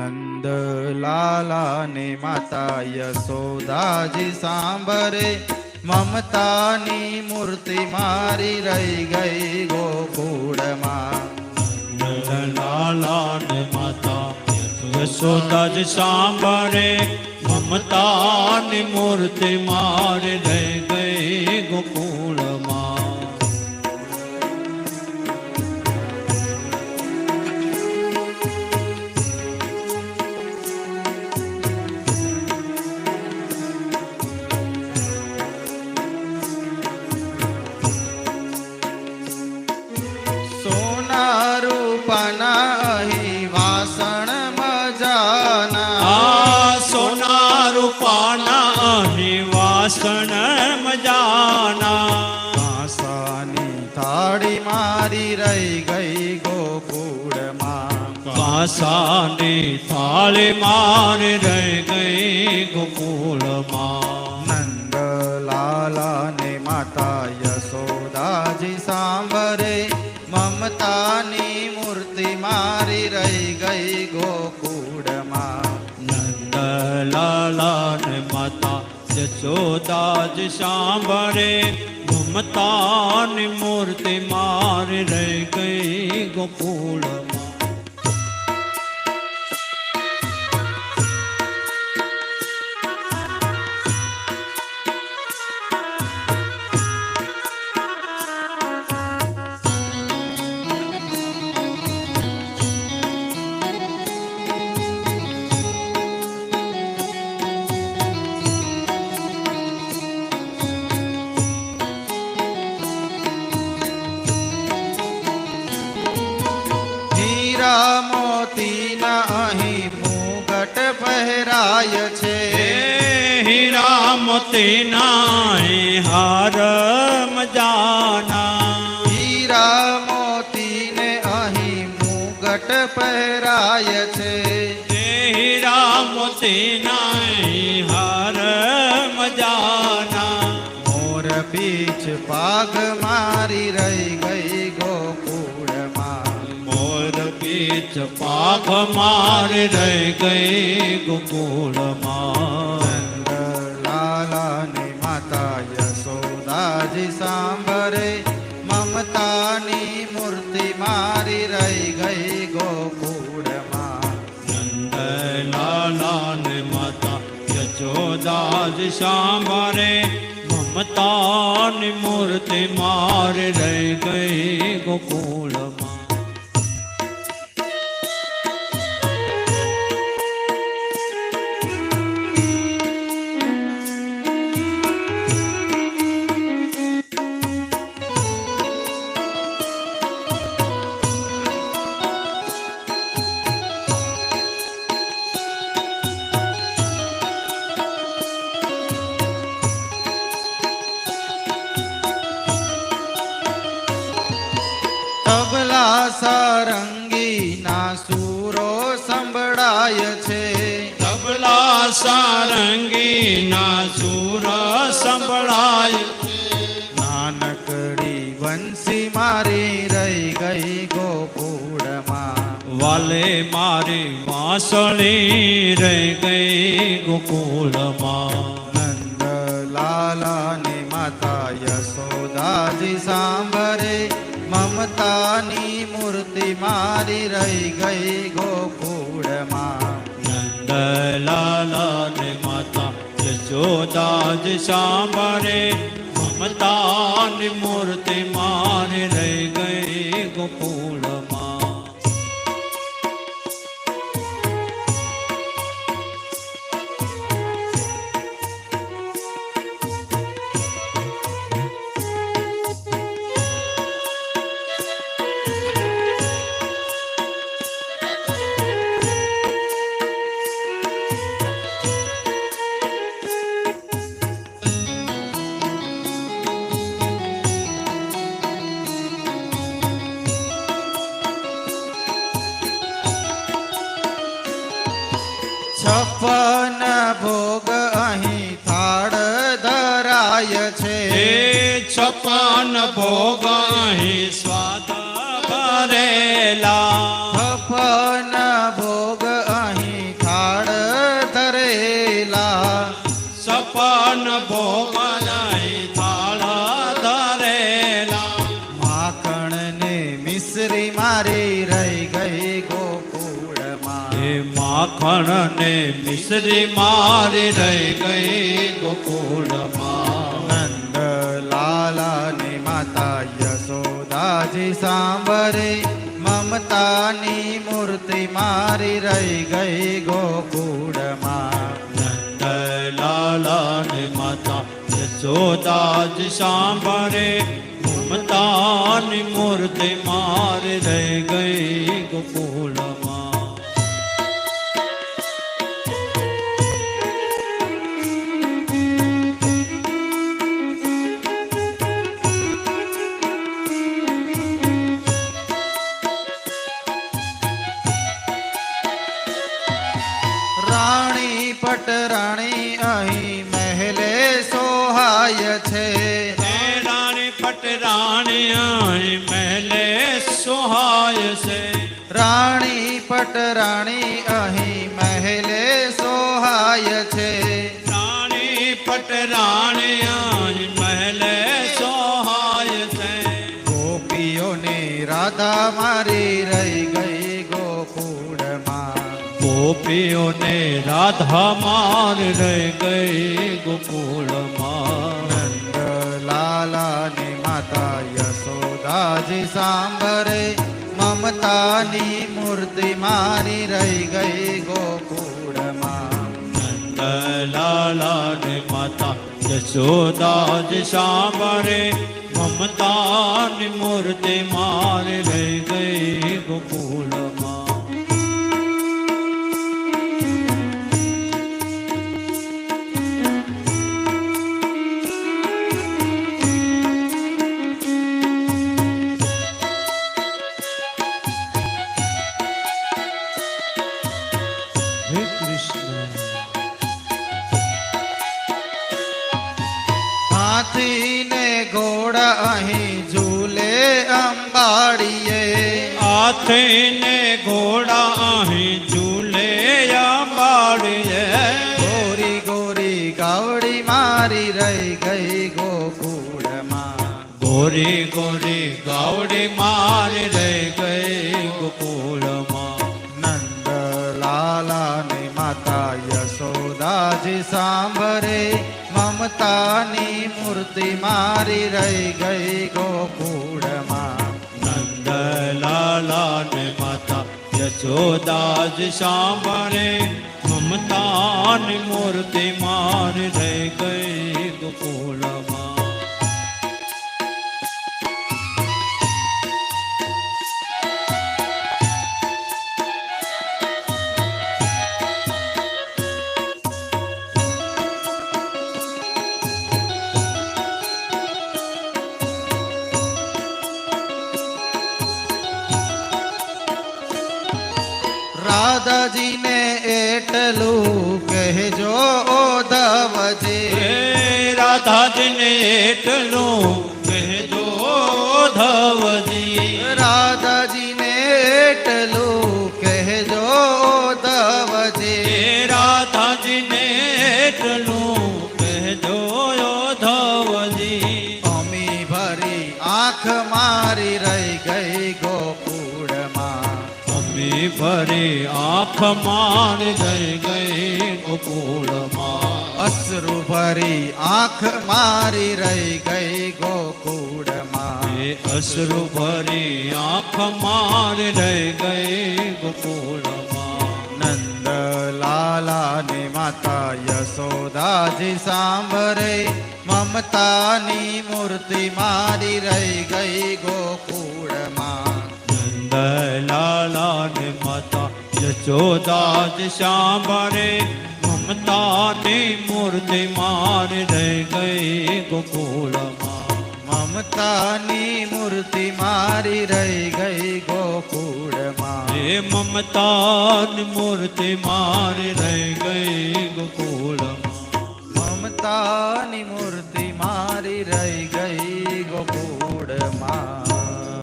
નંદ લાલા ને માતા યશોદાજી સાંભરે, મમતાની મૂર્તિ મારી રહી ગઈ ગોકુળમાં. નંદ લાલા ને માતા યશોદાજી સાંભરે, મમતાની મૂર્તિ મારી રહી ગઈ ગોકુળમાં. સોના રૂપાના અહીં વાસણ મજાના, સોના રૂપાના અહીં વાસણ મજાના. કાંસાની થાળી મારી રહી ગઈ ગોકુળમાં. કાંસાની થાળી મારી રહી ગઈ ગોકુળમાં. નંદ લાલા ને માતા યશોદાજી સાંભરે, મમતાની મૂર્તિ મારી રહી ગઈ ગોકુળમાં. નંદ લાલા ને માતા યશોદાજી સાંભળે, મમતાની મૂર્તિ મારી રહી ગઈ ગોકુળમાં. હીરા મોતીના અહીં મુગટ પહેરાય છે, હીરા મોતીના હાર મજાના. હીરા મોતીને અહીં મુગટ પહેરાય છે, હીરા મોતીના હાર મજાના. મોર પીછ પાગ મારી રહી ગઈ ગોકુળમાં. મોર પીછ પાખ મારી રહી ગઈ ગોકુળમાં. નંદ લાલા ને માતા યશોદાજી સાંભરે, મમતાની મૂર્તિ મારી રહી ગઈ ગોકુળમાં. નંદ લાલા ને માતા યશોદાજી સાંભળે, મમતાની મૂર્તિ મારી રહી ગઈ ગોકુળમાં. તબલા સારંગી ના સૂરો સંભળાય છે, તબલા સારંગી ના સૂર સંભળાય. નાનકડી બંસી મારી રહી ગઈ ગોકુળમાં. વાલે મારી વાંસળી રહી ગઈ ગોકુળમાં. નંદ લાલા ને માતા યશોદાજી સાંભરે, મમતાની મૂર્તિ મારી રહી ગઈ ગોકુળમાં. નંદ લાલા ને માતા યશોદાજી સાંભળે, મમતાની મૂર્તિ મારી રહી ગઈ ગોકુળમાં. છપ્પન ભોગ અહીં થાળ ધરાય છે, છપ્પન ભોગ અહીં સ્વાદ ભરેલા. છપ્પન ભોગ અહીં એ માખણ ને મિશ્રી મારી રહી ગઈ ગોકુળમાં. નંદ લાલાની માતા યશોદાજી સાંભરે મમતાની મૂર્તિ મારી રહી ગઈ ગોકુળમાં. લાલાને માતા યશોદાજ સાંભળે મમતાની મૂર્તિ મારી રહી ગઈ ગોકુળમાં. રાણી પટરાણી અહીં મહેલે સોહાય છે. રાણી પટરાણી અહીં મહેલે સોહાય છે. રાણી પટરાણી અહીં મહેલે સોહાય છે. રાણી પટરાણી અહીં મહેલે સોહાય છે. ગોપીઓની રાધા મારી રહી ગઈ ગોકુળમાં. ગોપીઓને રાધા માર રહી ગઈ ગોકુળમાં. નંદ લાલાની માતા યશોદાજી સાંભરે મમતાની મૂર્તિ મારી રહી ગઈ ગોકુળમાં. લાલાને માતા યશોદાજ સાંભળે મમતાની મૂર્તિ મારી રહી ગઈ ગોકુળમાં. હે કૃષ્ણ. હાથી ને ઘોડા અહીં ઝૂલે અંબાડીએ. હાથીને ઘોડા અહીં ઝૂલે અંબાડીએ. ગોરી ગોરી ગાવડી મારી રહી ગઈ ગોકુળમાં. ગોરી ગોરી ગાવડી મારી રહી ગઈ ગોકુળમાં. નંદ લાલાની માતા યશોદાજી સાંભરે મમતાની મૂર્તિ મારી રહી ગઈ ગોકુળમાં. નંદલાલાને માતા યશોદાજ સાંભળે મમતાની મૂર્તિ મારી રહી ગઈ ગોકુળમાં. રાધાજીને એટલું કહેજો ઓધવજી. હે રાધાજીને એટલું કહેજો ધવજી. રાધાજીને એટલું કહેજો ઓધવજી. હે રાધાજીને એટલું કહેજો ધવજી. અમી ભરી આંખ મારી રહી ગઈ ગોકુળમાં. અમી ભરી આંખ મારી રહી ગઈ ગોકુળમાં. અશ્રુ ભરી આંખ મારી રહી ગઈ ગોકુળમાં. એ અશ્રુ ભરી આંખ મારી રહી ગઈ ગોકુળમાં. નંદ લાલાની માતા યશોદાજી સાંભરે મમતાની મૂર્તિ મારી રહી ગઈ ગોકુળમાં. નંદલાલાને માતા યશોદાજ સાંભળે મમતાની મૂર્તિ મારી રહી ગઈ ગોકુળમાં. મમતાની મૂર્તિ મારી રહી ગઈ ગોકુળમાં. એ મમતાની મૂર્તિ મારી રહી ગઈ ગોકુળમાં. મમતાની મૂર્તિ મારી રહી ગઈ ગોકુળમાં.